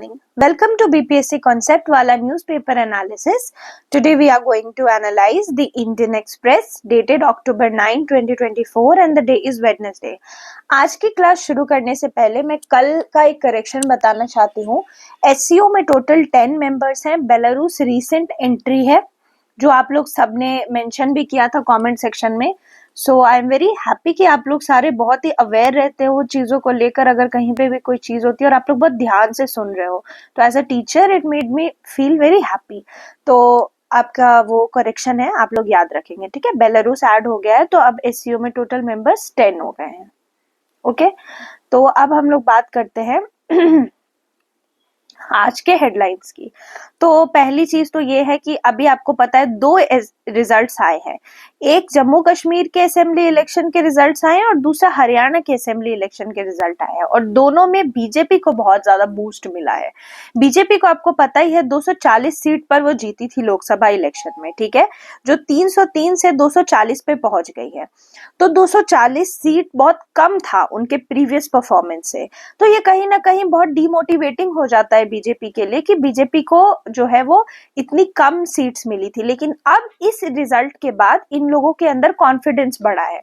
morning. Welcome to BPSC Concept Wala Newspaper Analysis. Today we are going to analyze the Indian Express dated October 9, 2024 and the day is Wednesday. आज की class शुरू करने से पहले मैं कल का एक करेक्शन बताना चाहती हूँ. SCO में टोटल 10 मेंबर्स हैं. बेलारूस रीसेंट एंट्री है जो आप लोग सबने मेंशन भी किया था कमेंट सेक्शन में. सो आई एम वेरी हैप्पी कि आप लोग सारे बहुत ही अवेयर रहते हो चीज़ों को लेकर. अगर कहीं पे भी कोई चीज़ होती है और आप लोग बहुत ध्यान से सुन रहे हो तो as a teacher it made me feel very happy. तो आपका वो करेक्शन है, आप लोग याद रखेंगे, ठीक है. बेलारूस ऐड हो गया है तो अब एससीओ में टोटल मेंबर्स 10 हो गए हैं. ओके, तो अब हम लोग बात करते हैं आज के हेडलाइंस की. तो पहली चीज तो ये है कि अभी आपको पता है दो रिजल्ट्स आए हैं. एक जम्मू कश्मीर के असेंबली इलेक्शन के रिजल्ट्स आए हैं और दूसरा हरियाणा के असेंबली इलेक्शन के रिजल्ट आए हैं और दोनों में बीजेपी को बहुत ज्यादा बूस्ट मिला है. बीजेपी को आपको पता ही है 240 सीट पर वो जीती थी लोकसभा इलेक्शन में, ठीक है, जो 303 से 240 पे पहुंच गई है. तो 240 सीट बहुत कम था उनके प्रीवियस परफॉर्मेंस से. तो ये कहीं ना कहीं बहुत डिमोटिवेटिंग हो जाता है बीजेपी के लिए कि बीजेपी को जो है वो इतनी कम सीट्स मिली थी. लेकिन अब इस रिजल्ट के बाद इन लोगों के अंदर कॉन्फिडेंस बढ़ा है.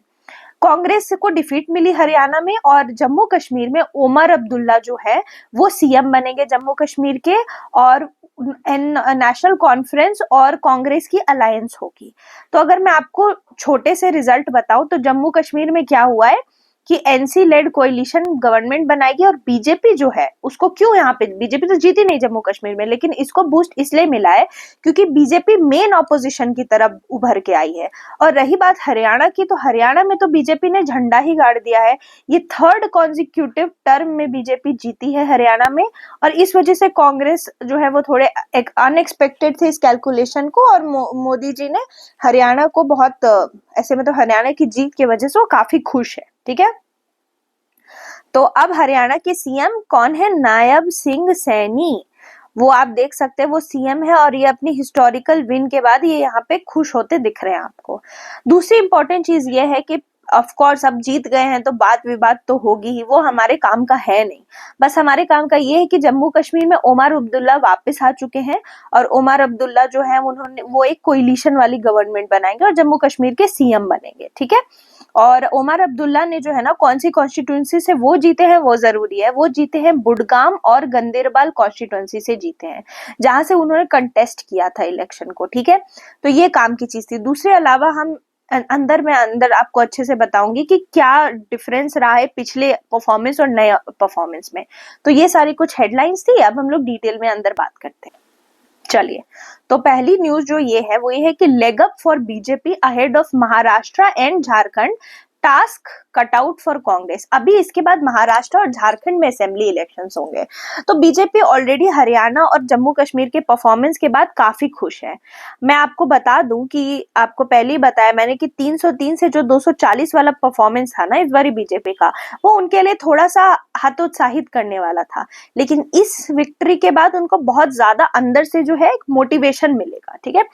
कांग्रेस को डिफीट मिली हरियाणा में और जम्मू कश्मीर में ओमर अब्दुल्ला जो है वो सीएम बनेंगे जम्मू कश्मीर के और नेशनल कॉन्फ्रेंस और कांग्रेस की अलायंस होगी. तो अगर मैं आपको छोटे से रिजल्ट बताऊं तो जम्मू कश्मीर में क्या हुआ है कि एनसी लेड कोalition गवर्नमेंट बनाएगी और बीजेपी जो है उसको क्यों, यहाँ पे बीजेपी तो जीती नहीं जम्मू कश्मीर में, लेकिन इसको बूस्ट इसलिए मिला है क्योंकि बीजेपी मेन ऑपोजिशन की तरफ उभर के आई है. और रही बात हरियाणा की, तो हरियाणा में तो बीजेपी ने झंडा ही गाड़ दिया है. ये थर्ड कॉन्जिक्यूटिव टर्म में बीजेपी जीती है हरियाणा में और इस वजह से कांग्रेस जो है वो थोड़े एक अनएक्सपेक्टेड थे इस कैलकुलेशन को और मोदी जी ने हरियाणा को बहुत ऐसे मतलब हरियाणा की जीत की वजह से वो काफी खुश है, ठीक है. तो अब हरियाणा के सीएम कौन है? नायब सिंह सैनी. वो आप देख सकते हैं वो सीएम है और ये अपनी हिस्टोरिकल विन के बाद ये यहाँ पे खुश होते दिख रहे हैं आपको. दूसरी इंपॉर्टेंट चीज ये है कि ऑफ कोर्स अब जीत गए हैं तो बात विवाद तो होगी ही, वो हमारे काम का है नहीं. बस हमारे काम का ये है कि जम्मू कश्मीर में ओमर अब्दुल्ला वापस आ चुके हैं और ओमर अब्दुल्ला जो है उन्होंने वो एक कोalition वाली गवर्नमेंट बनाएंगे और जम्मू कश्मीर के सीएम बनेंगे, ठीक है. और ओमर अब्दुल्ला ने जो है ना कौन सी कॉन्स्टिट्यूंसी से वो जीते हैं वो जरूरी है. वो जीते हैं बुडगाम और गंदेरबाल कॉन्स्टिट्यूंसी से जीते हैं जहां से उन्होंने कंटेस्ट किया था इलेक्शन को, ठीक है. तो ये काम की चीज थी. दूसरे अलावा हम अंदर आपको अच्छे से बताऊंगी कि क्या डिफरेंस रहा है पिछले परफॉर्मेंस और नए परफॉर्मेंस में. तो ये सारी कुछ हेडलाइंस थी. अब हम लोग डिटेल में अंदर बात करते हैं. चलिए, तो पहली न्यूज जो ये है वो ये है कि leg up for BJP ahead of Maharashtra and Jharkhand, task cut out for Congress. अभी इसके बाद महाराष्ट्र और झारखंड में असेंबली इलेक्शंस होंगे. तो बीजेपी ऑलरेडी हरियाणा और जम्मू कश्मीर के परफॉर्मेंस के बाद काफी खुश है. मैं आपको बता दूं कि आपको पहले ही बताया मैंने कि 303 से जो 240 वाला परफॉर्मेंस था ना इस बारी बीजेपी का, वो उनके लिए थोड़ा सा हतोत्साहित करने वाला था. लेकिन इस विक्ट्री के बाद उनको बहुत ज्यादा अंदर से जो है एक मोटिवेशन मिलेगा, ठीक है.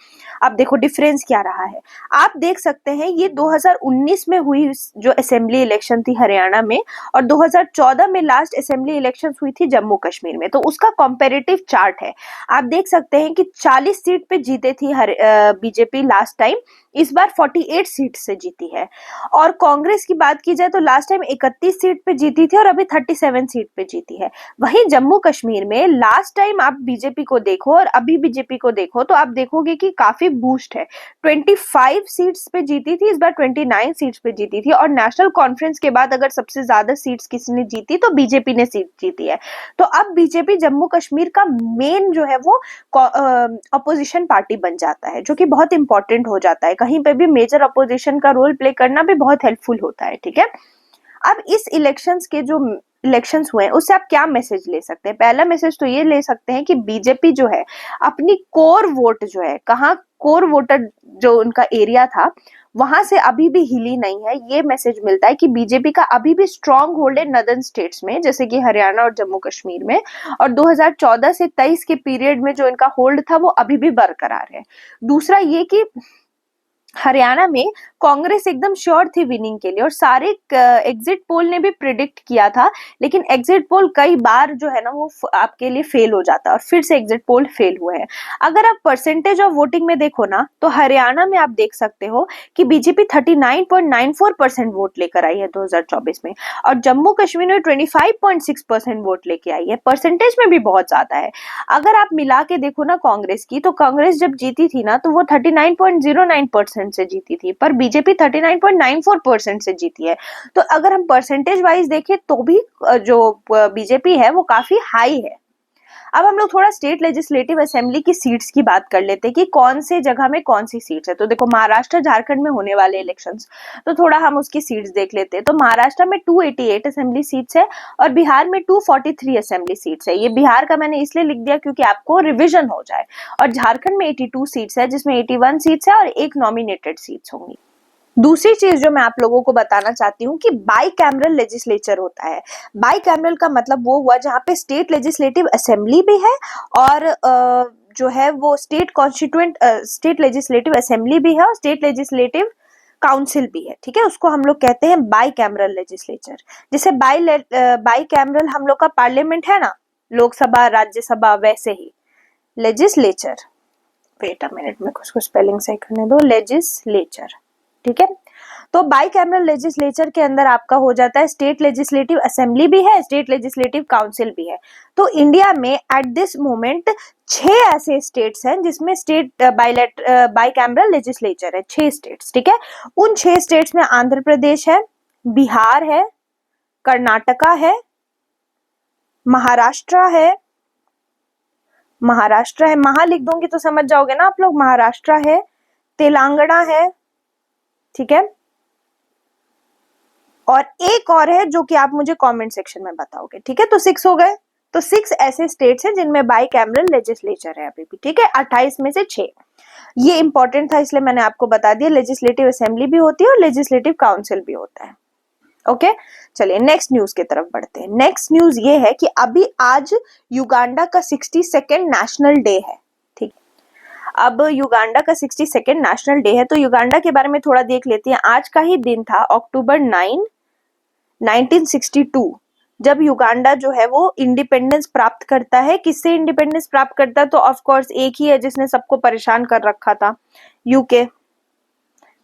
अब देखो डिफरेंस क्या रहा है. आप देख सकते हैं ये 2019 में हुई जो असेंबली इलेक्शन थी हरियाणा में और 2014 में लास्ट असेंबली इलेक्शन हुई थी जम्मू कश्मीर में. तो उसका कंपैरेटिव चार्ट है. आप देख सकते हैं कि 40 सीट पे जीते थी बीजेपी लास्ट टाइम, इस बार 48 सीट से जीती है. और कांग्रेस की बात की जाए तो लास्ट टाइम 31 सीट पे जीती थी और अभी 37 सीट पे जीती है. वहीं जम्मू कश्मीर में लास्ट टाइम आप बीजेपी को देखो और अभी बीजेपी को देखो तो आप देखोगे कि काफी बूस्ट है. 25 सीट्स पे जीती थी, इस बार 29 सीट्स पे जीती थी. और नेशनल कॉन्फ्रेंस के बाद अगर सबसे ज्यादा सीट्स किसी ने जीती तो बीजेपी ने सीट जीती है. तो अब बीजेपी जम्मू कश्मीर का मेन जो है वो अपोजिशन पार्टी बन जाता है, जो कि बहुत इंपॉर्टेंट हो जाता है. कहीं पे भी मेजर अपोजिशन का रोल प्ले करना भी बहुत हेल्पफुल होता है, ठीक है. अब इस इलेक्शंस के जो इलेक्शंस हुए हैं उससे आप क्या मैसेज ले सकते हैं? पहला मैसेज तो ये ले सकते हैं कि बीजेपी जो है अपनी कोर वोट जो है, कहाँ कोर वोटर जो उनका एरिया था वहां से अभी भी हिली नहीं है. ये मैसेज मिलता है कि बीजेपी का अभी भी स्ट्रॉन्ग होल्ड है नदर्न स्टेट्स में जैसे कि हरियाणा और जम्मू कश्मीर में. और 2014 से 23 के पीरियड में जो इनका होल्ड था वो अभी भी बरकरार है. दूसरा ये कि हरियाणा में कांग्रेस एकदम श्योर थी विनिंग के लिए और सारे एग्जिट पोल ने भी प्रिडिक्ट किया था, लेकिन एग्जिट पोल कई बार जो है ना वो आपके लिए फेल हो जाता है और फिर से एग्जिट पोल फेल हुए हैं। अगर आप परसेंटेज ऑफ वोटिंग में देखो ना तो हरियाणा में आप देख सकते हो कि बीजेपी 39.94% वोट लेकर आई है 2024 में और जम्मू कश्मीर में 25.6% वोट लेके आई है। परसेंटेज में भी बहुत ज्यादा है। अगर आप मिला के देखो ना कांग्रेस की, तो कांग्रेस जब जीती थी ना तो वो 39.09% से जीती थी, पर बीजेपी 39.94% से जीती है। तो अगर हम परसेंटेज वाइज देखें तो भी जो बीजेपी है वो काफी हाई है। अब हम लोग थोड़ा स्टेट लेजिस्लेटिव असेंबली की सीट्स की बात कर लेते हैं कि कौन से जगह में कौन सी सीट्स है। तो देखो महाराष्ट्र झारखंड में होने वाले इलेक्शंस, तो थोड़ा हम उसकी सीट्स देख लेते हैं। तो महाराष्ट्र में 288 असेंबली सीट्स है और बिहार में 243 असेंबली सीट्स है। ये बिहार का मैंने इसलिए लिख दिया क्योंकि आपको रिविजन हो जाए। और झारखंड में 82 सीट्स है जिसमें 81 सीट्स है और एक नॉमिनेटेड सीट्स होंगी। दूसरी चीज जो मैं आप लोगों को बताना चाहती हूँ कि बाई कैमरल लेजिस्लेचर होता है। बाई कैमरल का मतलब वो हुआ जहाँ पे स्टेट लेजिस्लेटिव असेंबली भी है और जो है वो स्टेट लेजिस्लेटिव असेंबली भी है और स्टेट लेजिस्लेटिव काउंसिल भी है। ठीक है, उसको हम लोग कहते हैं बाई कैमरल लेजिस्लेचर। जैसे बाई कैमरल हम लोग का पार्लियामेंट है ना, लोकसभा राज्यसभा, वैसे ही लेजिस्लेचर, वेट अ मिनट में कुछ स्पेलिंग सही करने दो, लेजिस्लेचर। ठीक है, तो बाई कैमरल लेजिस्लेचर के अंदर आपका हो जाता है स्टेट लेजिस्लेटिव असेंबली भी है, स्टेट लेजिस्लेटिव काउंसिल भी है। तो इंडिया में एट दिस मोमेंट 6 ऐसे स्टेट्स हैं जिसमें स्टेट बाई कैमरल लेजिस्लेचर है, 6 स्टेट्स। ठीक है, उन 6 स्टेट्स में आंध्र प्रदेश है, बिहार है, कर्नाटका है, महाराष्ट्र है, महा लिख दूंगी तो समझ जाओगे ना आप लोग, महाराष्ट्र है, तेलंगाना है, ठीक है, और एक और है जो कि आप मुझे कमेंट सेक्शन में बताओगे। ठीक है, तो 6 हो गए। तो 6 ऐसे स्टेट्स हैं जिनमें बाई कैमरल लेजिस्लेचर है अभी भी। ठीक है, 28 में से 6। ये इंपॉर्टेंट था इसलिए मैंने आपको बता दिया। लेजिस्लेटिव असेंबली भी होती है और लेजिस्लेटिव काउंसिल भी होता है। ओके, चलिए नेक्स्ट न्यूज की तरफ बढ़ते हैं। नेक्स्ट न्यूज ये है कि अभी आज युगांडा का 62nd नेशनल डे है। ठीक, अब युगांडा का 62nd नेशनल डे है, तो युगांडा के बारे में थोड़ा देख लेते हैं। आज का ही दिन था अक्टूबर 9, 1962, जब युगांडा जो है वो इंडिपेंडेंस प्राप्त करता है। किससे इंडिपेंडेंस प्राप्त करता है? तो ऑफ कोर्स एक ही है जिसने सबको परेशान कर रखा था,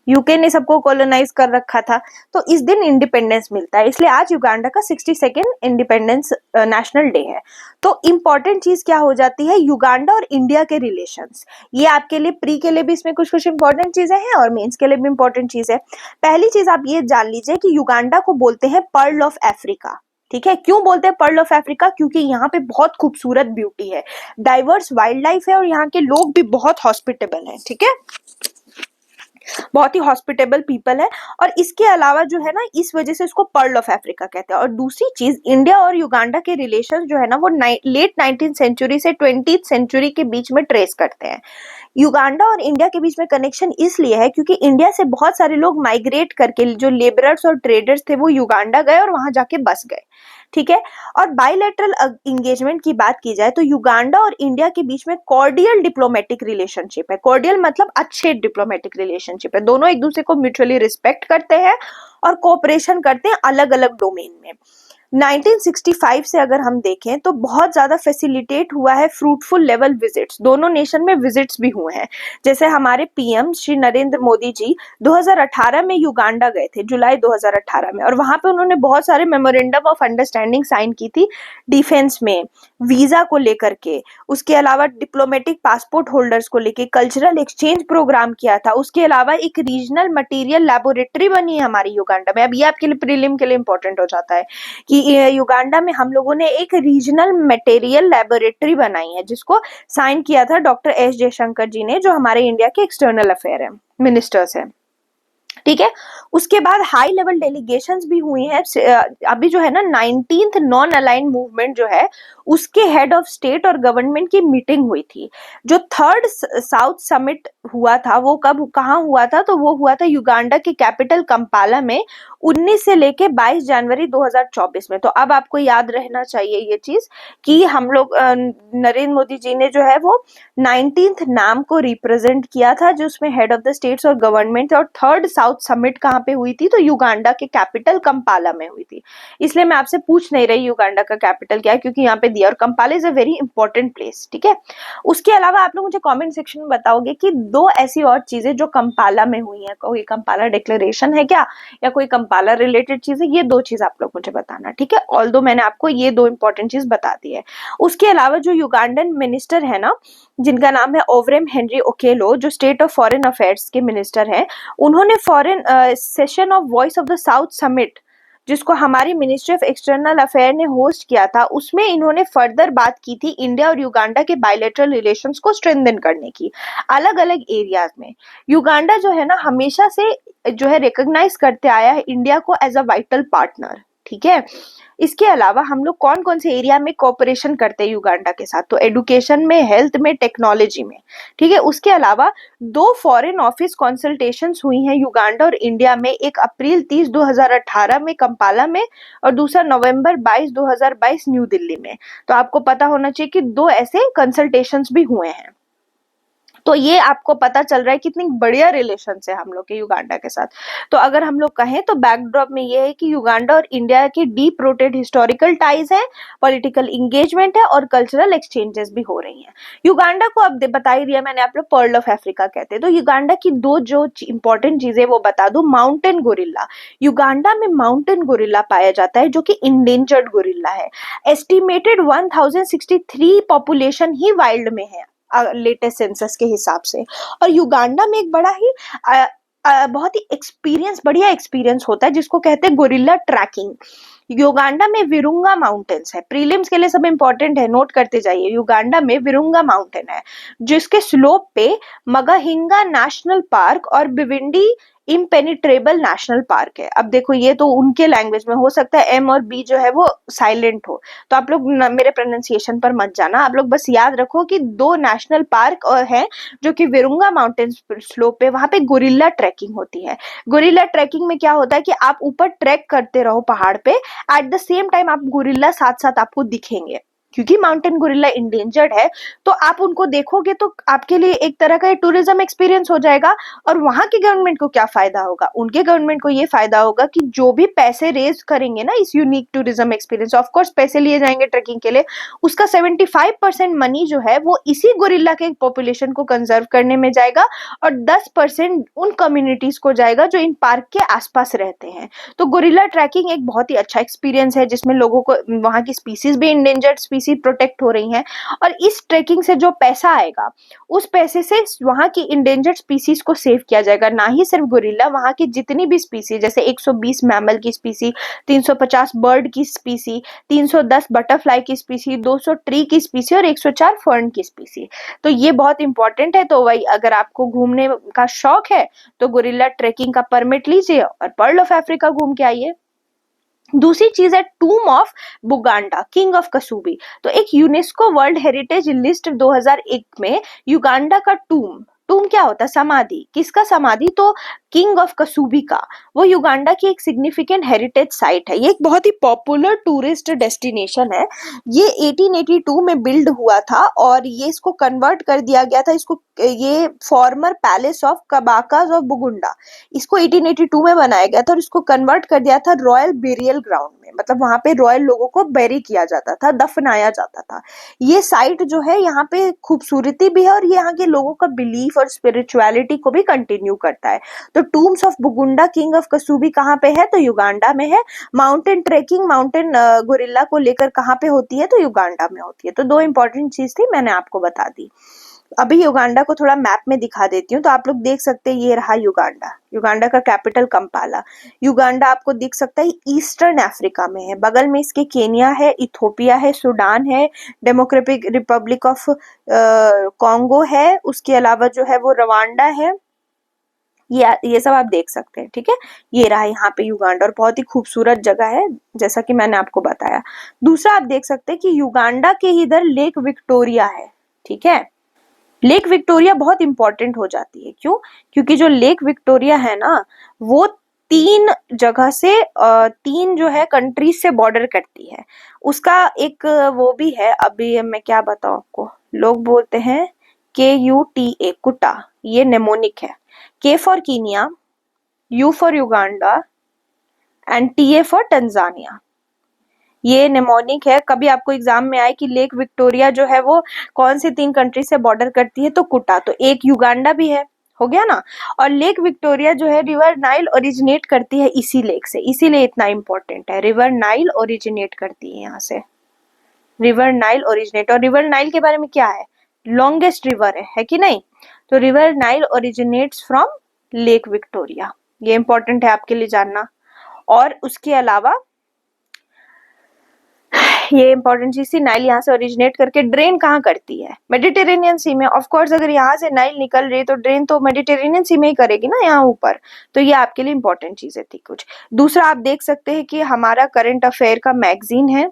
यूके ने सबको कॉलोनाइज कर रखा था। तो इस दिन इंडिपेंडेंस मिलता है, इसलिए आज युगांडा का 62nd इंडिपेंडेंस नेशनल डे है। तो इंपॉर्टेंट चीज क्या हो जाती है, युगांडा और इंडिया के रिलेशंस। ये आपके लिए प्री के लिए भी इसमें कुछ कुछ इंपॉर्टेंट चीजें हैं और मेंस के लिए भी इंपॉर्टेंट चीज है। पहली चीज आप ये जान लीजिए कि युगांडा को बोलते हैं पर्ल ऑफ अफ्रीका। ठीक है, क्यों बोलते हैं पर्ल ऑफ अफ्रीका? क्योंकि यहाँ पे बहुत खूबसूरत ब्यूटी है, डाइवर्स वाइल्ड लाइफ है और यहाँ के लोग भी बहुत हॉस्पिटेबल हैं। ठीक है, बहुत ही हॉस्पिटेबल पीपल है और इसके अलावा जो है ना, इस वजह से इसको पर्ल ऑफ अफ्रीका कहते हैं। और दूसरी चीज, इंडिया और युगांडा के रिलेशन जो है ना वो लेट 19th सेंचुरी से 20th सेंचुरी के बीच में ट्रेस करते हैं। युगांडा और इंडिया के बीच में कनेक्शन इसलिए है क्योंकि इंडिया से बहुत सारे लोग माइग्रेट करके, जो लेबरर्स और ट्रेडर्स थे, वो युगांडा गए और वहां जाके बस गए। ठीक है, और बायलैटरल एंगेजमेंट की बात की जाए तो युगांडा और इंडिया के बीच में कॉर्डियल डिप्लोमेटिक रिलेशनशिप है। कॉर्डियल मतलब अच्छे डिप्लोमेटिक रिलेशनशिप है, दोनों एक दूसरे को म्यूचुअली रिस्पेक्ट करते हैं और कोऑपरेशन करते हैं अलग अलग डोमेन में। 1965 से अगर हम देखें तो बहुत ज्यादा फैसिलिटेट हुआ है फ्रूटफुल लेवल विजिट्स, दोनों नेशन में विजिट्स भी हुए हैं। जैसे हमारे पीएम श्री नरेंद्र मोदी जी 2018 में युगांडा गए थे, जुलाई 2018 में, और वहां पे उन्होंने बहुत सारे मेमोरेंडम ऑफ अंडरस्टैंडिंग साइन की थी, डिफेंस में, वीजा को लेकर के, उसके अलावा डिप्लोमेटिक पासपोर्ट होल्डर्स को लेके कल्चरल एक्सचेंज प्रोग्राम किया था। उसके अलावा एक रीजनल मटेरियल लेबोरेटरी बनी है हमारी युगांडा में। अब ये आपके लिए प्रीलिम के लिए इंपॉर्टेंट हो जाता है कि युगांडा में हम लोगों ने एक रीजनल मटेरियल लेबोरेटरी बनाई है जिसको साइन किया था डॉक्टर एस जयशंकर जी ने, जो हमारे इंडिया के एक्सटर्नल अफेयर है, मिनिस्टर्स है। ठीक है, उसके बाद हाई लेवल डेलीगेशंस भी हुई हैं। अभी जो है ना 19th नॉन अलाइन मूवमेंट जो है उसके हेड ऑफ स्टेट और गवर्नमेंट की मीटिंग हुई थी। जो थर्ड साउथ समिट हुआ था वो कब कहाँ हुआ था, तो वो हुआ था युगांडा की कैपिटल कंपाला में 19 से लेके 22 जनवरी 2024 में। तो अब आपको याद रहना चाहिए ये चीज कि हम लोग नरेंद्र मोदी जी ने जो है वो 19th नाम को रिप्रेजेंट किया था, जो उसमें हेड ऑफ द स्टेट्स और गवर्नमेंट थे। और थर्ड साउथ समिट कहाँ पे हुई थी, तो युगांडा के कैपिटल कंपाला में हुई थी। इसलिए मैं आपसे पूछ नहीं रही युगांडा का कैपिटल क्या है, क्योंकि यहाँ पे दिया। और Kampala is a very important place, ठीक है। उसके अलावा आप लोग मुझे कमेंट सेक्शन में बताओगे कि दो ऐसी और चीजें जो कंपाला में हुई हैं, कोई कंपाला डिक्लेरेशन है क्या, या कोई कंपाला रिलेटेड चीज है। ये दो चीज आप लोग मुझे बताना, ठीक है। ऑल्दो मैंने आपको ये दो इंपॉर्टेंट चीज बता दी है। उसके अलावा जो युगांडन मिनिस्टर है ना, जिनका नाम है ओवरेम हेनरी ओकेलो, जो स्टेट ऑफ फॉरेन अफेयर्स के मिनिस्टर हैं, उन्होंने foreign session of voice of the south summit, जिसको हमारी मिनिस्ट्री ऑफ एक्सटर्नल अफेयर ने होस्ट किया था, उसमें इन्होंने फर्दर बात की थी इंडिया और युगांडा के बायलैटरल रिलेशंस को स्ट्रेंथन करने की अलग अलग एरियाज में। युगांडा जो है ना हमेशा से जो है रिकॉग्नाइज करते आया है इंडिया को एज अ वाइटल पार्टनर, ठीक है। इसके अलावा हम लोग कौन कौन से एरिया में कोऑपरेशन करते हैं युगांडा के साथ, तो एडुकेशन में, हेल्थ में, टेक्नोलॉजी में, ठीक है। उसके अलावा दो फॉरेन ऑफिस कंसल्टेशंस हुई हैं युगांडा और इंडिया में, एक अप्रैल 30 2018 में कंपाला में, और दूसरा नवंबर 22 2022 न्यू दिल्ली में। तो आपको पता होना चाहिए कि दो ऐसे कंसल्टेशंस भी हुए हैं। तो ये आपको पता चल रहा है कितनी बढ़िया रिलेशन है हम लोग के युगांडा के साथ। तो अगर हम लोग कहें तो बैकड्रॉप में ये है कि युगांडा और इंडिया की डीप रूटेड हिस्टोरिकल टाइज है, पॉलिटिकल इंगेजमेंट है और कल्चरल एक्सचेंजेस भी हो रही हैं। युगांडा को अब बता ही दिया मैंने, आप लोग पर्ल ऑफ अफ्रीका कहते हैं। तो युगांडा की दो जो इंपॉर्टेंट चीजें वो बता दूं। माउंटेन गोरिल्ला, युगांडा में माउंटेन गोरिल्ला पाया जाता है जो कि इंडेंजर्ड गोरिल्ला है। एस्टिमेटेड 1063 पॉपुलेशन ही वाइल्ड में है लेटेस्ट सेंसस के हिसाब से। और युगांडा में एक बड़ा ही बहुत ही बढ़िया एक्सपीरियंस होता है जिसको कहते हैं गोरिल्ला ट्रैकिंग। युगांडा में विरुंगा माउंटेन्स है, प्रीलिम्स के लिए सब इंपॉर्टेंट है, नोट करते जाइए। युगांडा में विरुंगा माउंटेन है जिसके स्लोप पे मगाहिंगा नेशनल पार्क और बिविंडी इम्पेनिट्रेबल नेशनल पार्क है। अब देखो ये तो उनके लैंग्वेज में, हो सकता है एम और बी जो है वो साइलेंट हो, तो आप लोग मेरे प्रोनाउंसिएशन पर मत जाना। आप लोग बस याद रखो कि दो नेशनल पार्क और है जो कि विरुंगा माउंटेन स्लोप पे, वहां पे गोरिल्ला ट्रैकिंग होती है। गोरिल्ला ट्रैकिंग में क्या होता है कि आप ऊपर ट्रैक करते रहो पहाड़ पे, एट द सेम टाइम आप गोरिल्ला साथ साथ आपको दिखेंगे। क्योंकि माउंटेन गोरिल्ला इंडेंजर्ड है, तो आप उनको देखोगे तो आपके लिए एक तरह का टूरिज्म एक्सपीरियंस हो जाएगा। और वहां की गवर्नमेंट को क्या फायदा होगा, उनके गवर्नमेंट को ये फायदा होगा कि जो भी पैसे रेज करेंगे ना इस unique tourism experience, of course पैसे लिए जाएंगे ट्रेकिंग के लिए, उसका 75% मनी जो है वो इसी गोरिल्ला के पॉपुलेशन को कंजर्व करने में जाएगा, और 10% उन कम्युनिटीज को जाएगा जो इन पार्क के आसपास रहते हैं। तो गोरिल्ला ट्रैकिंग एक बहुत ही अच्छा एक्सपीरियंस है जिसमें लोगों को वहां की स्पीसीज भी, इंडेंजर्ड स्पीसीज प्रोटेक्ट हो रही हैं। और इस ट्रेकिंग से जो पैसा आएगा उस पैसे से वहां की इंडेंजर्ड स्पीसीज को सेव किया जाएगा। ना ही सिर्फ गोरिल्ला, वहां की जितनी भी स्पीसीज, जैसे 120 मैमल की स्पीसी, 350 बर्ड की स्पीसी, 310 बटरफ्लाई की स्पीसी, 200 ट्री की स्पीसी और 104 फर्न की स्पीसी। तो ये बहुत इंपॉर्टेंट है। तो वही अगर आपको घूमने का शौक है तो गोरिल्ला ट्रेकिंग का परमिट लीजिए और पर्ल ऑफ अफ्रीका घूम के आइए। दूसरी चीज है tomb of Buganda, king of Kasubi. तो एक यूनेस्को वर्ल्ड हेरिटेज लिस्ट 2001 में युगांडा का टूम क्या होता है, समाधि, किसका समाधि, तो किंग ऑफ कसूबी का, वो युगांडा की एक सिग्निफिकेंट हेरिटेज साइट है। ये एक बहुत ही पॉपुलर टूरिस्ट डेस्टिनेशन है। ये 1882 में बिल्ड हुआ था और ये इसको कन्वर्ट कर दिया गया था, इसको ये फॉर्मर पैलेस ऑफ कबाकाज ऑफ बुगुंडा, इसको 1882 में बनाया गया था और इसको कन्वर्ट कर दिया था रॉयल बेरियल ग्राउंड में। मतलब वहां पे रॉयल लोगों को बेरी किया जाता था, दफनाया जाता था। ये साइट जो है यहाँ पे खूबसूरती भी है और ये यहाँ के लोगों का बिलीफ और स्पिरिचुअलिटी को भी कंटिन्यू करता है। तो टूम्स ऑफ बुगुंडा किंग ऑफ कसूबी कहाँ पे है, तो युगांडा में है। माउंटेन ट्रेकिंग, माउंटेन गोरिल्ला को लेकर कहाँ पे होती है, तो युगांडा में होती है। तो दो इंपॉर्टेंट चीज थी, मैंने आपको बता दी। अभी युगांडा को थोड़ा मैप में दिखा देती हूँ तो आप लोग देख सकते हैं, ये रहा युगांडा। युगांडा का कैपिटल कंपाला। युगांडा आपको दिख सकता है ईस्टर्न अफ्रीका में है, बगल में इसके केनिया है, इथोपिया है, सूडान है, डेमोक्रेटिक रिपब्लिक ऑफ कॉन्गो है, उसके अलावा जो है वो रवांडा है, ये सब आप देख सकते हैं, ठीक है। ये रहा यहाँ पे युगांडा, और बहुत ही खूबसूरत जगह है जैसा कि मैंने आपको बताया। दूसरा आप देख सकते हैं कि युगांडा के इधर लेक विक्टोरिया है, ठीक है। लेक विक्टोरिया बहुत इंपॉर्टेंट हो जाती है, क्यों? क्योंकि जो लेक विक्टोरिया है ना, वो तीन जगह से तीन जो है कंट्रीज से बॉर्डर करती है। उसका एक वो भी है, अभी मैं क्या बताऊं आपको, लोग बोलते हैं KUTA, कुटा, ये नेमोनिक है। K for Kenya, U for Uganda and TA for Tanzania. ये नेमोनिक है। कभी आपको एग्जाम में आए कि लेक विक्टोरिया जो है वो कौन से तीन कंट्री से बॉर्डर करती है, तो कुटा, तो एक युगांडा भी है, हो गया ना। और लेक विक्टोरिया जो है रिवर नाइल ओरिजिनेट करती है इसी लेक से, इसीलिए इतना इंपॉर्टेंट है। रिवर नाइल ओरिजिनेट करती है यहाँ से, रिवर नाइल ओरिजिनेट। और रिवर नाइल के बारे में क्या है, लॉन्गेस्ट रिवर है कि नहीं। तो river Nile originates from lake Victoria, ये इंपॉर्टेंट है आपके लिए जानना। और उसके अलावा ये इंपॉर्टेंट चीज थी, नाइल यहाँ से ओरिजिनेट करके ड्रेन कहाँ करती है, मेडिटेरेनियन सी में। ऑफ कोर्स अगर यहाँ से नाइल निकल रही है तो ड्रेन तो मेडिटेरेनियन सी में ही करेगी ना, यहाँ ऊपर। तो ये आपके लिए इंपॉर्टेंट चीजें थी कुछ। दूसरा आप देख सकते हैं कि हमारा करंट अफेयर का मैगजीन है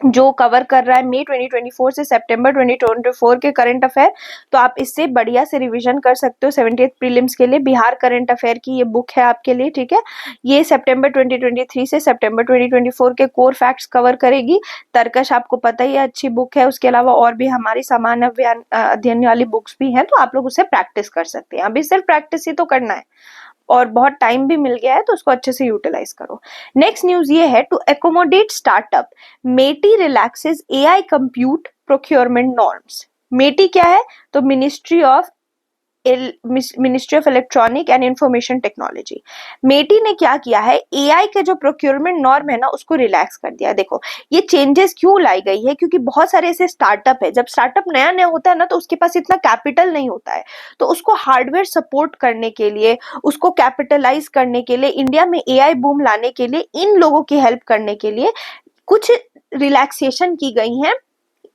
जो कवर कर रहा है मई 2024 से सितंबर 2024 के करंट अफेयर। तो आप इससे बढ़िया से रिवीजन कर सकते हो 78th प्रीलिम्स के लिए। बिहार करंट अफेयर की ये बुक है आपके लिए, ठीक है। ये सितंबर 2023 से सितंबर 2024 के कोर फैक्ट्स कवर करेगी। तर्कश आपको पता ही है, अच्छी बुक है। उसके अलावा और भी हमारी सामान्य अध्ययन वाली बुक्स भी हैं, तो आप लोग उससे प्रैक्टिस कर सकते हैं। अभी सिर्फ प्रैक्टिस ही तो करना है, और बहुत टाइम भी मिल गया है, तो उसको अच्छे से यूटिलाइज करो। नेक्स्ट न्यूज ये है, to accommodate startup MeitY relaxes AI compute procurement norms. MeitY क्या है, तो ministry of electronic and information technology. MeitY ने क्या किया है, एआई के जो प्रोक्योरमेंट नॉर्म है ना, उसको रिलैक्स कर दिया। देखो ये चेंजेस क्यों लाई गई है, क्योंकि बहुत सारे ऐसे स्टार्टअप है, जब स्टार्टअप नया नया होता है ना, तो उसके पास इतना कैपिटल नहीं होता है। तो उसको हार्डवेयर सपोर्ट करने के लिए, उसको कैपिटलाइज करने के लिए, इंडिया में एआई बूम लाने के लिए, इन लोगों की हेल्प करने के लिए कुछ रिलैक्सेशन की गई है।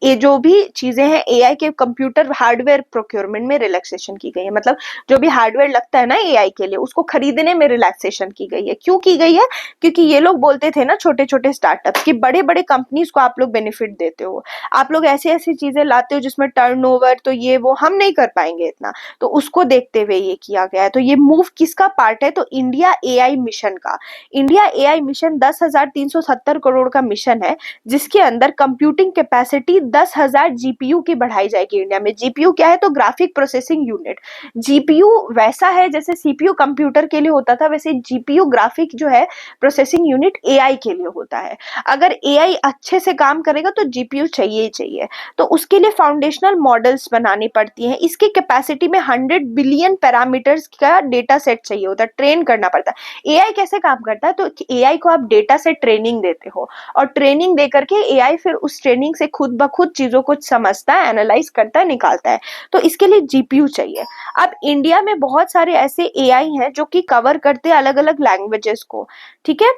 ये जो भी चीजें हैं एआई के कंप्यूटर हार्डवेयर प्रोक्योरमेंट में रिलैक्सेशन की गई है। मतलब जो भी हार्डवेयर लगता है ना एआई के लिए, उसको खरीदने में रिलैक्सेशन की गई है। क्यों की गई है, क्योंकि ये लोग बोलते थे ना, छोटे छोटे स्टार्टअप कि बड़े बड़े कंपनीज को आप लोग बेनिफिट देते हो, आप लोग ऐसी ऐसी चीजें लाते हो जिसमें टर्नओवर तो ये वो हम नहीं कर पाएंगे इतना। तो उसको देखते हुए ये किया गया है। तो ये मूव किसका पार्ट है, तो इंडिया एआई मिशन का। इंडिया एआई मिशन 10,370 करोड़ का मिशन है, जिसके अंदर कंप्यूटिंग कैपेसिटी 10,000 जीपीयू की बढ़ाई जाएगी इंडिया में। जीपीयू क्या है, तो ग्राफिक प्रोसेसिंग यूनिट। जीपीयू वैसा है जैसे सीपीयू कंप्यूटर के लिए होता था, वैसे जीपीयू ग्राफिक जो है प्रोसेसिंग यूनिट एआई के लिए होता है। अगर एआई अच्छे से काम करेगा तो जीपीयू चाहिए ही चाहिए। तो उसके लिए फाउंडेशनल मॉडल्स बनानी पड़ती हैं। इसकी कैपेसिटी में 100 बिलियन पैरामीटर्स का डेटा सेट चाहिए होता है, ट्रेन करना पड़ता है। एआई कैसे काम करता है, तो एआई को आप डेटा से ट्रेनिंग देते हो, और ट्रेनिंग दे करके एआई फिर उस ट्रेनिंग से खुद ब खुद चीजों को समझता है, एनालाइज करता है, निकालता है। तो इसके लिए जीपीयू चाहिए। अब इंडिया में बहुत सारे ऐसे एआई हैं जो कि कवर करते हैं अलग अलग लैंग्वेजेस को, ठीक है,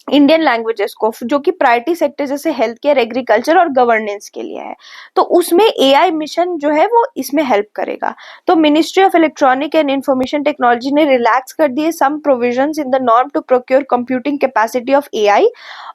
इंडियन लैंग्वेजेस को, जो कि प्रायोरिटी सेक्टर जैसे हेल्थ केयर, एग्रीकल्चर और गवर्नेंस के लिए है। तो उसमें एआई मिशन जो है वो इसमें हेल्प करेगा। तो ministry of electronic and information technology ने रिलैक्स कर दिए some provisions in the norm to procure computing capacity of AI.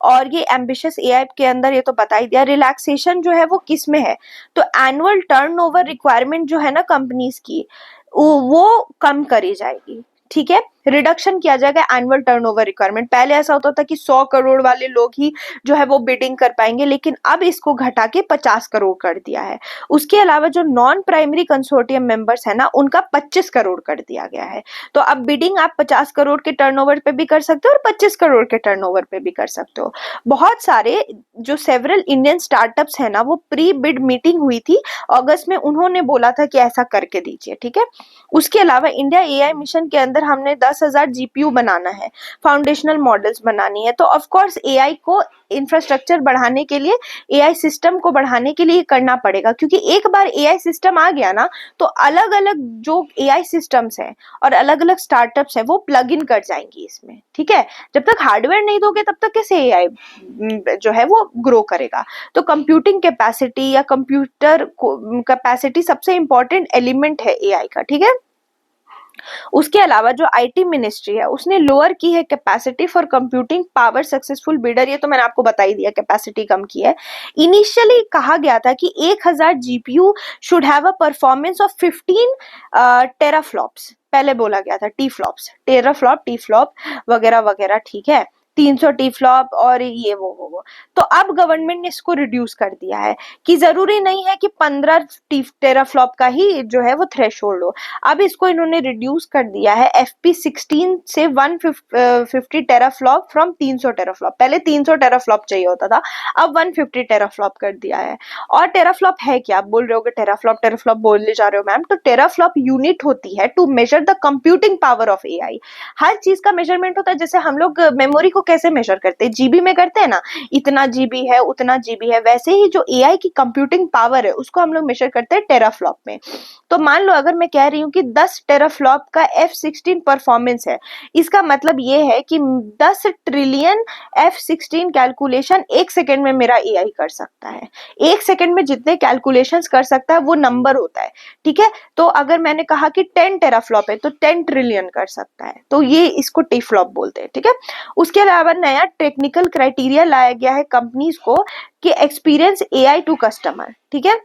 और ये एम्बिशियस एआई के अंदर ये तो बता ही दिया। रिलैक्सेशन जो है वो किस में है, तो एनुअल टर्नओवर रिक्वायरमेंट जो है ना कंपनीज की, वो कम करी जाएगी, ठीक है। रिडक्शन किया जाएगा एनुअल टर्नओवर रिक्वायरमेंट। पहले ऐसा होता था कि 100 करोड़ वाले लोग ही जो है वो बिडिंग कर पाएंगे, लेकिन अब इसको घटा के 50 करोड़ कर दिया है। उसके अलावा जो नॉन प्राइमरी कंसोर्टियम मेंबर्स है ना, उनका 25 करोड़ कर दिया गया है। तो अब बिडिंग आप 50 करोड़ के टर्नओवर पे भी कर सकते हो और 25 करोड़ के टर्नओवर पे भी कर सकते हो। बहुत सारे जो सेवरल इंडियन स्टार्टअप्स है ना, वो प्री बिड मीटिंग हुई थी अगस्त में, उन्होंने बोला था कि ऐसा करके दीजिए, ठीक है। उसके अलावा इंडिया एआई मिशन के अंदर हमने 10,000 जीपीयू बनाना है, फाउंडेशनल मॉडल्स बनानी है। तो ऑफ कोर्स एआई को इंफ्रास्ट्रक्चर बढ़ाने के लिए, एआई सिस्टम को बढ़ाने के लिए करना पड़ेगा, क्योंकि एक बार एआई सिस्टम आ गया ना, तो अलग अलग जो एआई सिस्टम्स हैं और अलग अलग स्टार्टअप्स हैं वो प्लग इन कर जाएंगी इसमें, ठीक है। जब तक हार्डवेयर नहीं दोगे तब तक कैसे एआई जो है वो ग्रो करेगा। तो कंप्यूटिंग कैपेसिटी या कंप्यूटर कैपेसिटी सबसे इंपॉर्टेंट एलिमेंट है एआई का, ठीक है। उसके अलावा जो आईटी मिनिस्ट्री है उसने लोअर की है capacity for computing power successful builder, ये तो मैंने आपको बता ही दिया, कैपेसिटी कम की है। इनिशियली कहा गया था कि 1000 GPU should have a performance of 15 teraflops, पहले बोला गया था T flops, teraflop T flop वगैरह वगैरह, ठीक है, 300 टी फ्लॉप और ये वो। तो अब गवर्नमेंट ने इसको रिड्यूस कर दिया है कि जरूरी नहीं है कि 15 टेराफ्लॉप का ही जो है वो थ्रेशोल्ड हो। अब इसको इन्होंने रिड्यूस कर दिया है FP16 से 150 टेराफ्लॉप फ्रॉम 300 टेराफ्लॉप, पहले 300 टेराफ्लॉप चाहिए होता था, अब 150 टेराफ्लॉप कर दिया है। और टेराफ्लॉप है क्या, आप बोल रहे हो कि टेराफ्लॉप टेराफ्लॉप बोलने जा रहे हो मैम, तो टेराफ्लॉप यूनिट होती है to measure the computing power of AI। हर चीज का मेजरमेंट होता है, जैसे हम लोग मेमोरी को कैसे मेजर करते हैं, जीबी में करते हैं ना, इतना जीबी है उतना जीबी है, वैसे ही जो AI की कंप्यूटिंग पावर है उसको हम लोग मेजर करते हैं टेराफ्लॉप में। तो मान लो अगर मैं कह रही हूँ कि 10 टेराफ्लॉप का F16 परफॉर्मेंस है, इसका मतलब ये है कि 10 ट्रिलियन F16 कैलकुलेशन एक सेकेंड में मेरा AI कर सकता है। एक सेकेंड में जितने कैलकुलेशंस कर सकता है वो नंबर होता है, ठीक है। तो अगर मैंने कहा कि 10 टेराफ्लॉप है तो 10 ट्रिलियन कर सकता है, तो ये इसको टीफ्लॉप बोलते हैं, ठीक है। उसके अलावा नया टेक्निकल क्राइटेरिया लाया गया है कंपनीज को कि एक्सपीरियंस AI टू कस्टमर, ठीक है।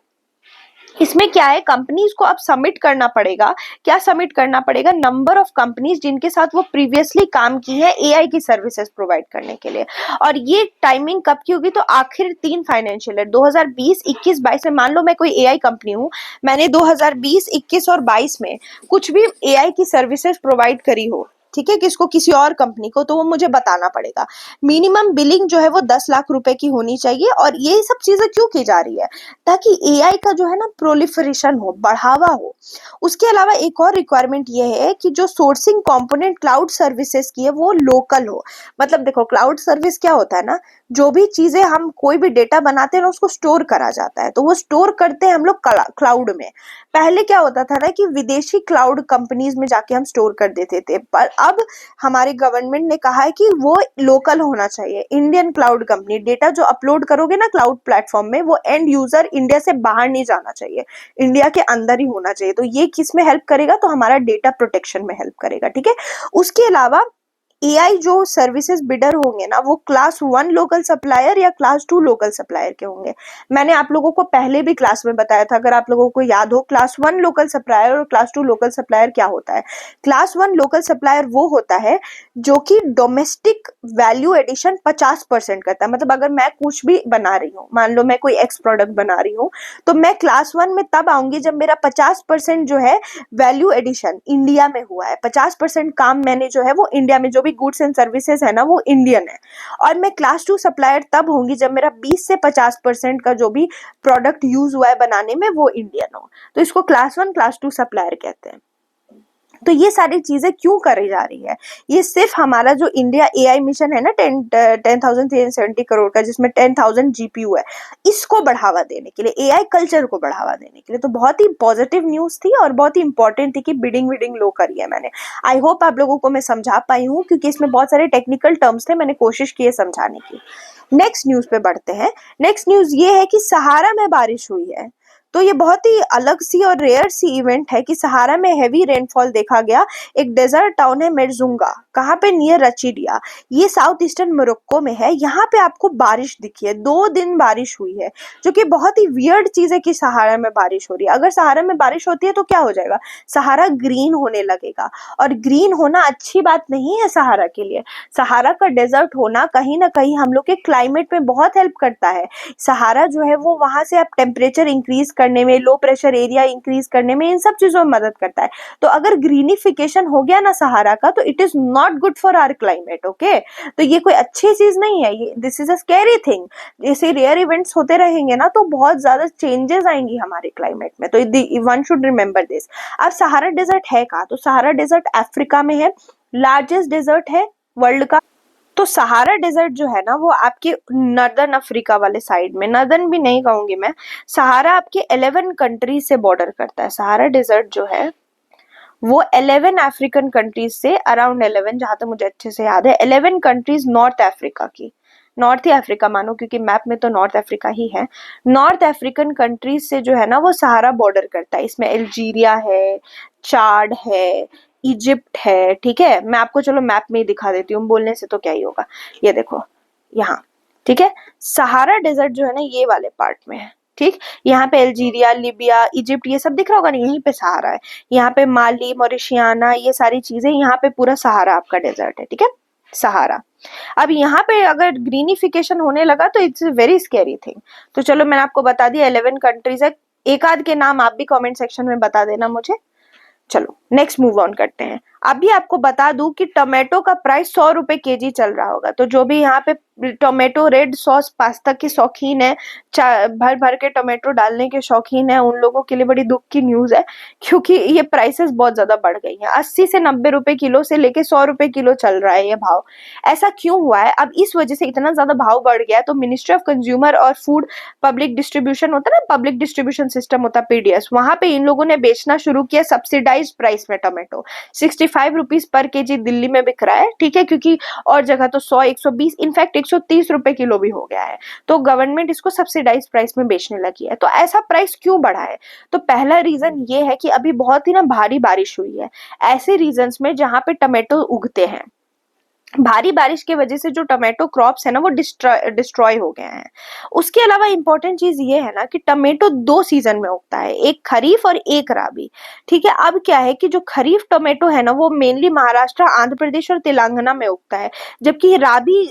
इसमें क्या है, कंपनीज को अब सबमिट करना पड़ेगा, क्या सबमिट करना पड़ेगा, नंबर ऑफ कंपनीज जिनके साथ वो प्रीवियसली काम की है AI की सर्विसेज प्रोवाइड करने के लिए। और ये टाइमिंग कब की होगी, तो आखिर 3 फाइनेंशियल ईयर 2020, 21, 22 में, मान लो मैं कोई AI कंपनी हूँ, मैंने 2020, 21 और 22 में कुछ भी AI की सर्विसेज प्रोवाइड करी हो, ठीक है, किसको, किसी और कंपनी को, तो वो मुझे बताना पड़ेगा। मिनिमम बिलिंग जो है वो 10 लाख रुपए की होनी चाहिए। और ये सब चीजें क्यों की जा रही है, ताकि AI का जो है ना प्रोलिफरेशन हो, बढ़ावा हो। उसके अलावा एक और रिक्वायरमेंट ये है कि जो सोर्सिंग कंपोनेंट क्लाउड सर्विसेज की है वो लोकल हो। मतलब देखो, क्लाउड सर्विस क्या होता है ना, जो भी चीजें हम कोई भी डेटा बनाते हैं ना उसको स्टोर करा जाता है, तो वो स्टोर करते हैं हम लोग क्लाउड में। पहले क्या होता था ना कि विदेशी क्लाउड कंपनीज में जाके हम स्टोर कर देते थे, पर अब हमारे गवर्नमेंट ने कहा है कि वो लोकल होना चाहिए। इंडियन क्लाउड कंपनी, डेटा जो अपलोड करोगे ना क्लाउड प्लेटफॉर्म में, वो एंड यूजर इंडिया से बाहर नहीं जाना चाहिए, इंडिया के अंदर ही होना चाहिए। तो ये किस में हेल्प करेगा, तो हमारा डेटा प्रोटेक्शन में हेल्प करेगा, ठीक है। उसके अलावा AI जो सर्विसेज बिडर होंगे ना, वो क्लास 1 लोकल सप्लायर या क्लास 2 लोकल सप्लायर के होंगे। मैंने आप लोगों को पहले भी क्लास में बताया था, अगर आप लोगों को याद हो, क्लास 1 लोकल सप्लायर और क्लास 2 लोकल सप्लायर क्या होता है। क्लास 1 लोकल सप्लायर वो होता है जो कि डोमेस्टिक वैल्यू एडिशन 50% करता है। मतलब अगर मैं कुछ भी बना रही हूँ, मान लो मैं कोई एक्स प्रोडक्ट बना रही हूँ, तो मैं क्लास 1 में तब आऊंगी जब मेरा 50% जो है वैल्यू एडिशन इंडिया में हुआ है, 50% काम मैंने जो है वो इंडिया में, जो भी गुड्स एंड सर्विसेज है ना वो इंडियन है। और मैं क्लास 2 सप्लायर तब होंगी जब मेरा 20 से 50% का जो भी प्रोडक्ट यूज हुआ है बनाने में वो इंडियन हो। तो इसको क्लास 1 क्लास 2 सप्लायर कहते हैं। तो ये सारी चीजें क्यों करी जा रही है, ये सिर्फ हमारा जो इंडिया AI मिशन है ना 10,370 करोड़ का, जिसमें 10,000 GPU है, इसको बढ़ावा देने के लिए, AI कल्चर को बढ़ावा देने के लिए। तो बहुत ही पॉजिटिव न्यूज थी और बहुत ही इंपॉर्टेंट थी कि बिडिंग विडिंग लो करी है मैंने। आई होप आप लोगों को मैं समझा पाई हूँ, क्योंकि इसमें बहुत सारे टेक्निकल टर्म्स थे, मैंने कोशिश की है समझाने की। नेक्स्ट न्यूज पे बढ़ते हैं। नेक्स्ट न्यूज ये है कि सहारा में बारिश हुई है। तो ये बहुत ही अलग सी और रेयर सी इवेंट है कि सहारा में हैवी रेनफॉल देखा गया। एक डेजर्ट टाउन है मेरजुंगा, कहाँ पे, नियर रचीडिया, ये साउथ ईस्टर्न मोरक्को में है। यहाँ पे आपको बारिश दिखी है, 2 दिन बारिश हुई है, जो कि बहुत ही वियर्ड चीज है कि सहारा में बारिश हो रही है। अगर सहारा में बारिश होती है तो क्या हो जाएगा, सहारा ग्रीन होने लगेगा, और ग्रीन होना अच्छी बात नहीं है सहारा के लिए। सहारा का डेजर्ट होना कहीं ना कहीं हम लोग के क्लाइमेट में बहुत हेल्प करता है। सहारा जो है वो वहां से आप टेम्परेचर इंक्रीज करने में, लो प्रेशर एरिया इंक्रीज करने में, इन सब चीजों में मदद करता है। तो अगर ग्रीनिफिकेशन हो गया ना सहारा का, तो it is not good for our climate, okay. तो ये कोई अच्छी चीज नहीं है, ये this is a scary thing. जैसे रेयर इवेंट्स होते रहेंगे ना तो बहुत ज्यादा चेंजेस आएंगी हमारे क्लाइमेट में, तो वन शुड रिमेम्बर दिस। अब सहारा डेजर्ट है कहाँ, तो सहारा डेजर्ट अफ्रीका में है, लार्जेस्ट डेजर्ट है वर्ल्ड का। तो सहारा डेजर्ट जो है ना वो आपके नर्दर्न अफ्रीका वाले साइड में, नर्दर्न भी नहीं कहूंगी मैं, सहारा आपके 11 कंट्रीज से बॉर्डर करता है। सहारा डेजर्ट जो है वो 11 अफ्रीकन कंट्रीज से, अराउंड 11, जहां तक मुझे अच्छे से याद है, 11 कंट्रीज नॉर्थ अफ्रीका की, नॉर्थ ही अफ्रीका मानो क्योंकि मैप में तो नॉर्थ अफ्रीका ही है, नॉर्थ अफ्रीकन कंट्रीज से जो है ना वो सहारा बॉर्डर करता है। इसमें अल्जीरिया है, चाड है, इजिप्ट है, ठीक है। मैं आपको चलो मैप में ही दिखा देती हूँ, बोलने से तो क्या ही होगा। ये देखो यहाँ, ठीक है। सहारा डेजर्ट जो है ना ये वाले पार्ट में है, ठीक। यहाँ पे अल्जीरिया, लीबिया, इजिप्ट ये सब दिख रहा होगा ना, यहीं पे सहारा है। यहाँ पे माली, मॉरिशियाना, ये सारी चीजें, यहाँ पे पूरा सहारा आपका डेजर्ट है, ठीक है, सहारा। अब यहाँ पे अगर ग्रीनिफिकेशन होने लगा तो इट्स वेरी स्कैरी थिंग। तो चलो मैंने आपको बता दिया 11 कंट्रीज है, एक आध के नाम आप भी कमेंट सेक्शन में बता देना मुझे। चलो नेक्स्ट मूव ऑन करते हैं। अभी आपको बता दूं कि टोमेटो का प्राइस 100 रुपए केजी चल रहा होगा। तो जो भी यहाँ पे टोमेटो रेड सॉस पास्ता के शौकीन है, भर भर के टोमेटो डालने के शौकीन है, उन लोगों के लिए बड़ी दुख की न्यूज है, क्योंकि ये प्राइसेस बहुत ज्यादा बढ़ गई हैं। 80 से 90 रुपए किलो से लेके 100 रुपए किलो चल रहा है ये भाव। ऐसा क्यों हुआ है? अब इस वजह से इतना ज्यादा भाव बढ़ गया है, तो मिनिस्ट्री ऑफ कंज्यूमर और फूड पब्लिक डिस्ट्रीब्यूशन होता है ना, पब्लिक डिस्ट्रीब्यूशन सिस्टम होता है पीडीएस, वहां पे इन लोगों ने बेचना शुरू किया सब्सिडाइज प्राइस में tomato. 65 rupees per KG Delhi में बिक रहा है, ठीक है, क्योंकि और जगह तो 100, 120, इनफैक्ट 130 रुपए किलो भी हो गया है। तो गवर्नमेंट इसको सब्सिडाइज प्राइस में बेचने लगी है। तो ऐसा प्राइस क्यों बढ़ा है? तो पहला रीजन ये है कि अभी बहुत ही ना भारी बारिश हुई है ऐसे रीजन्स में जहां पे टोमेटो उगते हैं। भारी बारिश के वजह से जो टोमेटो क्रॉप्स है ना वो डिस्ट्रॉय हो गए हैं। उसके अलावा इंपॉर्टेंट चीज ये है ना कि टोमेटो 2 सीजन में उगता है, एक खरीफ और एक राबी, ठीक है। अब क्या है कि जो खरीफ टोमेटो है ना वो मेनली महाराष्ट्र, आंध्र प्रदेश और तेलंगाना में उगता है, जबकि राबी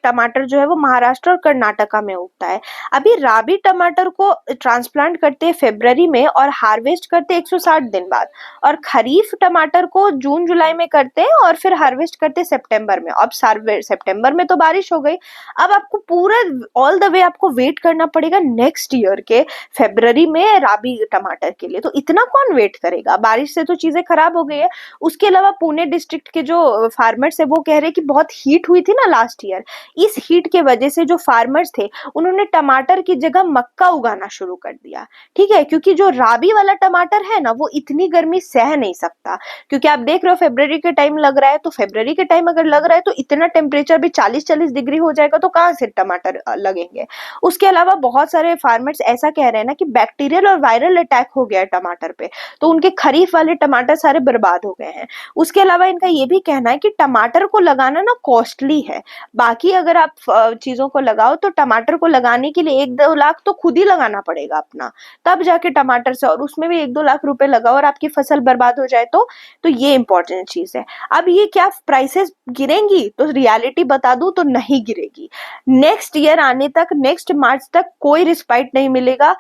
टमाटर जो है वो महाराष्ट्र और कर्नाटका में उगता है। अभी राबी टमाटर को ट्रांसप्लांट करते हैं फरवरी में और हार्वेस्ट करते हैं 160 दिन बाद, और खरीफ टमाटर को जून जुलाई में करते हैं और फिर हार्वेस्ट करते हैं सितंबर में। अब सितंबर में तो बारिश हो गई, अब आपको पूरा ऑल द वे आपको वेट करना पड़ेगा नेक्स्ट ईयर के फरवरी में राबी टमाटर के लिए। तो इतना कौन वेट करेगा? बारिश से तो चीजें खराब हो गई है। उसके अलावा पुणे डिस्ट्रिक्ट के जो फार्मर्स है वो कह रहे कि बहुत हीट हुई थी ना लास्ट ईयर, इस हीट के वजह से जो फार्मर्स थे उन्होंने टमाटर की जगह मक्का उगाना शुरू कर दिया, ठीक है, क्योंकि जो राबी वाला टमाटर है ना वो इतनी गर्मी सह नहीं सकता। क्योंकि आप देख रहे हो फरवरी के टाइम लग रहा है, तो फरवरी के टाइम अगर लग रहा है तो इतना टेम्परेचर भी 40-40 डिग्री हो जाएगा, तो कहाँ से टमाटर लगेंगे? उसके अलावा बहुत सारे फार्मर्स ऐसा कह रहे हैं ना कि बैक्टीरियल और वायरल अटैक हो गया है टमाटर पे, तो उनके खरीफ वाले टमाटर सारे बर्बाद हो गए हैं। उसके अलावा इनका ये भी कहना है कि टमाटर को लगाना ना कॉस्टली है। बाकी अगर आप चीजों को लगाओ तो टमाटर को लगाने के लिए 1-2 लाख तो खुद ही लगाना पड़ेगा अपना, तब जाके टमाटर से, और उसमें भी 1-2 लाख रुपए लगाओ और आपकी फसल बर्बाद हो जाए तो ये इंपॉर्टेंट चीज है। अब ये क्या प्राइसेस गिरेंगी? तो रियलिटी बता दूं तो नहीं गिरेगी। नेक्स्ट ईयर आने तक, नेक्स्ट मार्च तक कोई रिस्पाइट नहीं मिलेगा,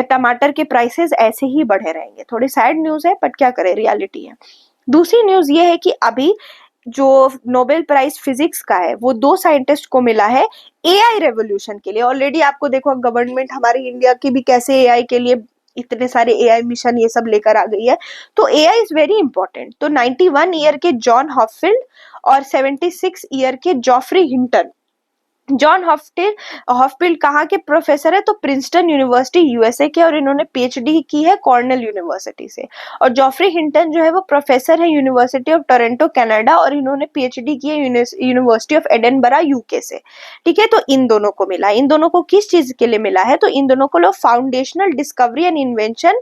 टमाटर के प्राइसेस ऐसे ही बढ़े रहेंगे। थोड़ी सैड न्यूज है बट क्या करें, रियलिटी है। दूसरी न्यूज ये है कि अभी जो नोबेल प्राइज फिजिक्स का है वो 2 साइंटिस्ट को मिला है एआई रेवोल्यूशन के लिए। ऑलरेडी आपको देखो गवर्नमेंट हमारी इंडिया की भी कैसे एआई के लिए इतने सारे एआई मिशन ये सब लेकर आ गई है। तो एआई इज वेरी इंपॉर्टेंट। तो 91 ईयर के जॉन हॉपफील्ड और 76 ईयर के जॉफ्री हिंटन, जॉन हॉफफील्ड कहाँ के प्रोफेसर है? तो प्रिंसटन यूनिवर्सिटी यूएसए के, और इन्होंने पीएचडी की है कॉर्नेल यूनिवर्सिटी से। और जॉफ्री हिंटन जो है वो प्रोफेसर है यूनिवर्सिटी ऑफ टोरंटो कनाडा, और इन्होंने पीएचडी की है यूनिवर्सिटी ऑफ एडिनबरा यूके से, ठीक है। तो इन दोनों को मिला। इन दोनों को किस चीज के लिए मिला है? तो इन दोनों को foundational discovery and invention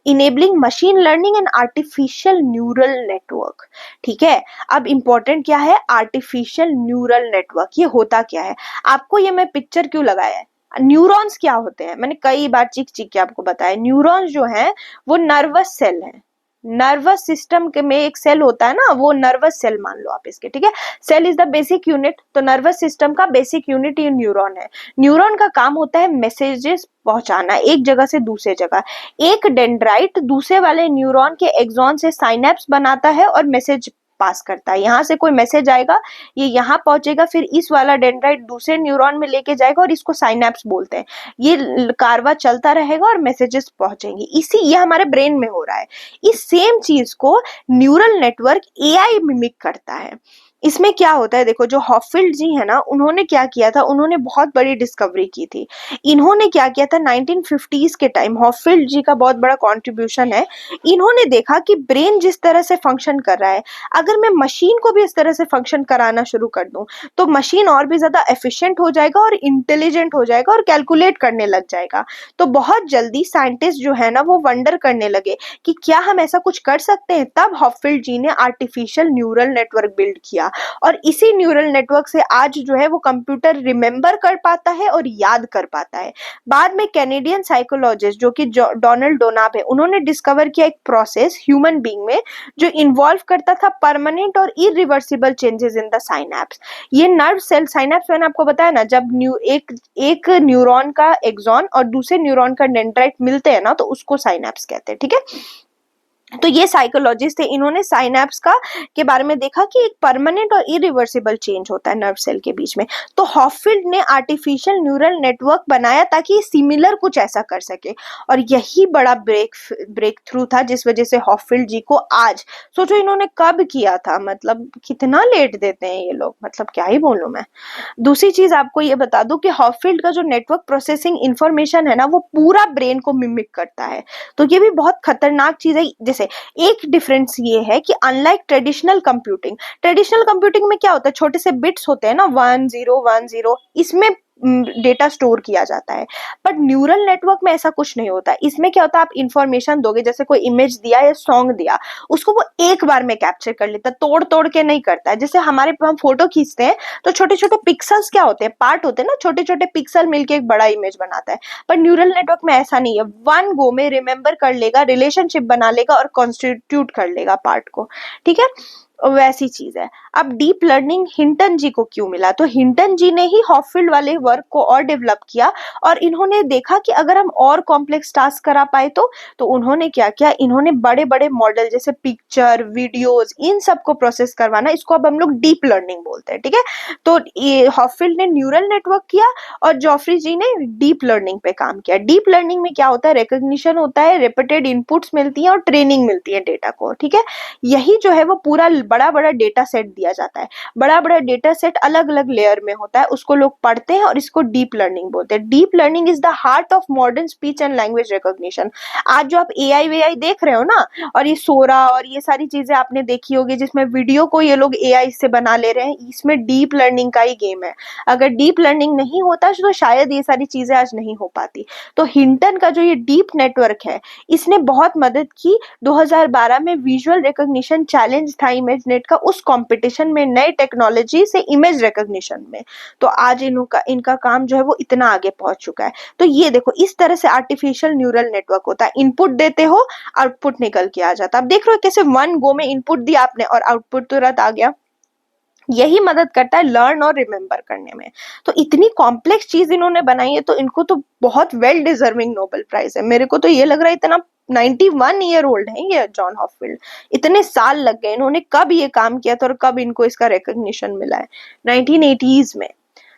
enabling machine learning and artificial neural network, ठीक है। अब इंपॉर्टेंट क्या है? आर्टिफिशियल न्यूरल नेटवर्क, ये होता क्या है? आपको ये मैं पिक्चर क्यों लगाया है? न्यूरॉन्स क्या होते हैं मैंने कई बार चीख चीख के आपको बताया। न्यूरॉन्स जो हैं वो नर्वस सेल हैं। नर्वस सिस्टम के में एक सेल होता है ना, वो नर्वस सेल मान लो आप इसके, ठीक है। Cell is the basic unit, तो नर्वस सिस्टम का बेसिक यूनिट ये न्यूरॉन है। न्यूरॉन का काम होता है मैसेजेस पहुंचाना एक जगह से दूसरे जगह। एक डेंड्राइट दूसरे वाले न्यूरॉन के एक्सॉन से साइनेप्स बनाता है और मैसेज पास करता है। यहाँ से कोई मैसेज आएगा, ये यहाँ पहुंचेगा, फिर इस वाला डेंड्राइट दूसरे न्यूरॉन में लेके जाएगा और इसको साइनेप्स बोलते हैं। ये कारवा चलता रहेगा और मैसेजेस पहुंचेंगे। ये हमारे ब्रेन में हो रहा है। इस सेम चीज को न्यूरल नेटवर्क एआई मिमिक करता है। इसमें क्या होता है, देखो जो हॉपफील्ड जी है ना, उन्होंने क्या किया था, उन्होंने बहुत बड़ी डिस्कवरी की थी। इन्होंने क्या किया था 1950s के टाइम, हॉपफील्ड जी का बहुत बड़ा कंट्रीब्यूशन है। इन्होंने देखा कि ब्रेन जिस तरह से फंक्शन कर रहा है, अगर मैं मशीन को भी इस तरह से फंक्शन कराना शुरू कर दूं, तो मशीन और भी ज्यादा एफिशिएंट हो जाएगा और इंटेलिजेंट हो जाएगा और कैलकुलेट करने लग जाएगा। तो बहुत जल्दी साइंटिस्ट जो है ना, वो वंडर करने लगे कि क्या हम ऐसा कुछ कर सकते हैं। तब हॉपफील्ड जी ने आर्टिफिशियल न्यूरल नेटवर्क बिल्ड किया, और इसी न्यूरल नेटवर्क से आज जो है वो कंप्यूटर रिमेम्बर कर पाता है और याद कर पाता है। बाद में कैनेडियन साइकोलॉजिस्ट जो कि डोनाल्ड डोनाब है, उन्होंने डिस्कवर किया एक प्रोसेस ह्यूमन बीइंग में जो इन्वॉल्व करता था परमानेंट और irreversible changes in the synapse. ये नर्व सेल साइनैप्स मैंने आपको बताया ना, जब एक न्यूरॉन का एक्सॉन और दूसरे न्यूरॉन का डेंड्राइट मिलते हैं ना, तो उसको साइनैप्स कहते हैं, ठीक है। तो ये साइकोलॉजिस्ट थे, इन्होंने साइनैप्स का के बारे में देखा कि एक परमानेंट और इरिवर्सिबल चेंज होता है नर्व सेल के बीच में। तो हॉपफील्ड ने आर्टिफिशियल न्यूरल नेटवर्क बनाया ताकि सिमिलर कुछ ऐसा कर सके, और यही बड़ा ब्रेक थ्रू था जिस वजह से हॉपफील्ड जी को आज, सोचो इन्होंने कब किया था, मतलब कितना लेट देते हैं ये लोग, मतलब क्या ही बोलूं मैं। दूसरी चीज आपको ये बता दूं कि हॉपफील्ड का जो नेटवर्क प्रोसेसिंग इंफॉर्मेशन है ना, वो पूरा ब्रेन को मिमिक करता है। तो ये भी बहुत खतरनाक चीज है। जैसे एक डिफरेंस ये है कि अनलाइक ट्रेडिशनल कंप्यूटिंग में क्या होता है, छोटे से बिट्स होते हैं ना, 1010, इसमें डेटा स्टोर किया जाता है। बट न्यूरल नेटवर्क में ऐसा कुछ नहीं होता। इसमें क्या होता है, आप इंफॉर्मेशन दोगे, जैसे कोई इमेज दिया या सॉन्ग दिया, उसको वो एक बार में कैप्चर कर लेता है, तोड़ तोड़ के नहीं करता है। जैसे हमारे हम फोटो खींचते हैं तो छोटे छोटे पिक्सल्स क्या होते हैं, पार्ट होते हैं ना, छोटे छोटे पिक्सल मिलके एक बड़ा इमेज बनाता है। पर न्यूरल नेटवर्क में ऐसा नहीं है, वन गो में रिमेम्बर कर लेगा, रिलेशनशिप बना लेगा और कॉन्स्टिट्यूट कर लेगा पार्ट को, ठीक है। वैसी चीज है। अब डीप लर्निंग हिंटन जी को क्यों मिला, तो हिंटन जी ने ही हॉपफील्ड वाले वर्क को और डेवलप किया, और इन्होंने देखा कि अगर हम और कॉम्प्लेक्स टास्क करा पाए तो उन्होंने क्या किया, इन्होंने बड़े बड़े मॉडल जैसे पिक्चर, वीडियोस, इन सब को प्रोसेस करवाना, इसको अब हम लोग डीप लर्निंग बोलते हैं, ठीक है। तो ये हॉपफील्ड ने न्यूरल नेटवर्क किया और जॉफ्री जी ने डीप लर्निंग पे काम किया। डीप लर्निंग में क्या होता है, रिकॉग्निशन होता है, रिपीटेड इनपुट्स मिलती है और ट्रेनिंग मिलती है डेटा को, ठीक है। यही जो है वो पूरा बड़ा बड़ा डेटा सेट दिया जाता है। बड़ा बड़ा डेटा सेट अलग अलग लेयर में होता है, उसको लोग पढ़ते हैं और इसको डीप लर्निंग बोलते हैं। Deep learning is the heart of modern speech and language recognition. आज जो आप एआई वेआई देख रहे हो ना, और ये सोरा और ये सारी चीजें आपने देखी होगी जिसमें वीडियो को ये लोग एआई से बना ले रहे हैं, इसमें डीप लर्निंग का ही गेम है। अगर डीप लर्निंग नहीं होता तो शायद ये सारी चीजें आज नहीं हो पाती। तो हिंटन का जो ये डीप नेटवर्क है, इसने बहुत मदद की। 2012 में विजुअल रिकॉग्निशन चैलेंज था इमेजनेट का, उस कंपटीशन में नए टेक्नोलॉजी से इमेज रिकॉग्निशन में। तो आज इनका काम जो है वो इतना आगे पहुंच चुका है। तो ये देखो, इस तरह से आर्टिफिशियल न्यूरल नेटवर्क होता है। इनपुट देते हो, आउटपुट निकल के आ जाता है। आप देख रहे हो कैसे वन गो में इनपुट दिया आपने और आउटपुट तुरंत आ गया। यही मदद करता है लर्न और रिमेम्बर करने में। तो इतनी कॉम्प्लेक्स चीज इन्होंने बनाई है, तो इनको तो बहुत वेल डिजर्विंग नोबेल प्राइज है। मेरे को तो ये लग रहा है इतना 91 ईयर ओल्ड है ये जॉन हॉपफील्ड, इतने साल लग गए, इन्होंने कब ये काम किया था और कब इनको इसका रिकॉग्निशन मिला है, 1980s में।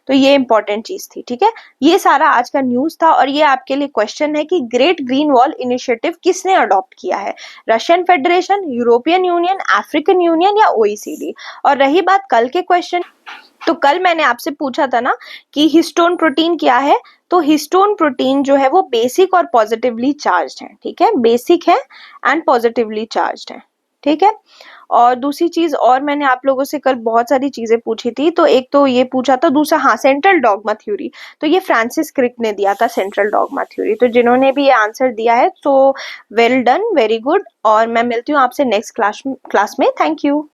तो ये इंपॉर्टेंट चीज थी, ठीक है। ये सारा आज का न्यूज था, और ये आपके लिए क्वेश्चन है कि ग्रेट ग्रीन वॉल इनिशिएटिव किसने अडॉप्ट किया है, Russian federation, European union, African union या ओईसीडी। और रही बात कल के क्वेश्चन, तो कल मैंने आपसे पूछा था ना कि हिस्टोन प्रोटीन क्या है। तो हिस्टोन प्रोटीन जो है वो बेसिक और पॉजिटिवली चार्ज्ड है, ठीक है, बेसिक है एंड पॉजिटिवली चार्ज्ड है, ठीक है। और दूसरी चीज, और मैंने आप लोगों से कल बहुत सारी चीजें पूछी थी, तो एक तो ये पूछा था, दूसरा हाँ सेंट्रल डॉगमा थ्योरी, तो ये फ्रांसिस क्रिक ने दिया था सेंट्रल डॉगमा थ्योरी। तो जिन्होंने भी ये आंसर दिया है, तो वेल डन, वेरी गुड। और मैं मिलती हूँ आपसे नेक्स्ट क्लास में। Thank you.